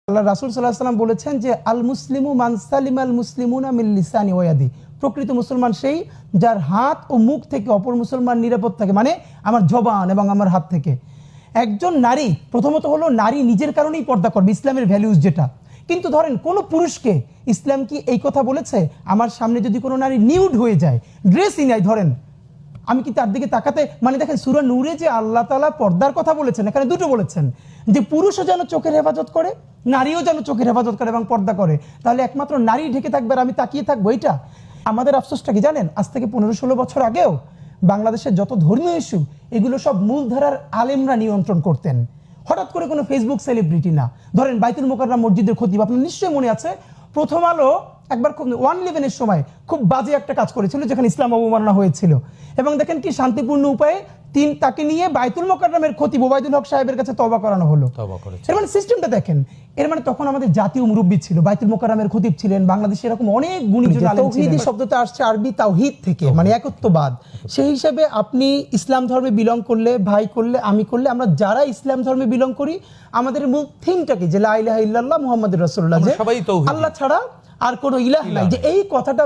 আল্লাহ রাসূল সাল্লাল্লাহু আলাইহি ওয়াসাল্লাম বলেছেন যে আল মুসলিমু মান সালিমাল মুসলিমুনা মিন লিসানি ওয়া ইয়াদি। প্রকৃত মুসলমান সেই যার হাত ও মুখ থেকে অপর মুসলমান নিরাপদ থাকে, মানে আমার জবান এবং আমার হাত থেকে। একজন নারী প্রথমত হলো নারী নিজের কারণেই পর্দা করবে, ইসলামের ভ্যালুজ যেটা। কিন্তু ধরেন কোনো পুরুষকে ইসলাম কি এই কথা বলেছে আমার সামনে যদি কোনো নারী নিউড হয়ে যায়, ড্রেসই নাই, ধরেন আমি কি তার দিকে তাকাতে, মানে দেখেন সূরা নূরে যে আল্লাহ তাআলা পর্দার কথা বলেছেন, এখানে দুটো বলেছেন যে পুরুষও যেন চোখের হেফাজত করে, নারীও যেন চোখের হেফাজত করে এবং পর্দা করে। তাহলে একমাত্র নারী ঢেকে থাকবে আর আমি তাকিয়ে থাকবো, এইটা আমাদের আফসোসটা কি জানেন? আজ থেকে 15-16 বছর আগেও বাংলাদেশের যত ধর্মীয় ইস্যু এগুলো সব মূলধারার আলেমরা নিয়ন্ত্রণ করতেন, হঠাৎ করে কোনো ফেসবুক সেলিব্রিটি না। ধরেন বাইতুল মোকাররম মসজিদের খতিব, আপনার নিশ্চয়ই মনে আছে প্রথম আলো একবার খুব 111-এর সময় খুব বাজে একটা কাজ করেছিল যেখানে ইসলাম অবমাননা হয়েছিল, এবং দেখেন কি শান্তিপূর্ণ উপায়ে তাকে নিয়ে বাইতুল মোকাররমের খতিব ওবায়দুল হক সাহেবের কাছে তওবা করানো হলো। এর মানে সিস্টেমটা দেখেন, এর মানে তখন আমাদের জাতীয় মুরব্বী ছিল, বাইতুল মোকাররমের খতিব ছিলেন, বাংলাদেশে এরকম অনেক গুণীজন আলেম ছিলেন। তাওহীদ শব্দটা আসছে আরবি তাওহীদ থেকে, মানে একত্ববাদ। সেই হিসাবে আপনি ইসলাম ধর্মে বিলং করলে, ভাই করলে, আমি করলে, আমরা যারা ইসলাম ধর্মে বিলং করি আমাদের মূল থিমটা কি যে লা ইলাহা ইল্লাল্লাহ মুহাম্মাদুর রাসূলুল্লাহ, যে আল্লাহ ছাড়া আর কোনো ইলাহ নাই, যে এই কথাটা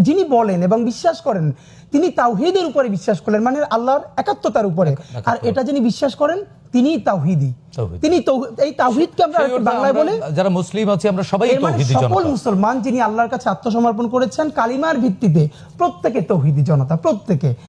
যিনি বলেন এবং বিশ্বাস করেন তিনি তাওহীদের উপরে বিশ্বাস করলেন, মানে আল্লাহর একাত্মতার উপরে। আর এটা যিনি বিশ্বাস করেন তিনি তাওহীদি, তিনি এই তাওহীদকে আমরা বাংলায় বলে যারা মুসলিম আছি আমরা সবাই তাওহীদি জনতা। সকল মুসলমান যিনি আল্লাহর কাছে আত্মসমর্পণ করেছেন কালিমার ভিত্তিতে, প্রত্যেকে তাওহীদি জনতা, প্রত্যেকে।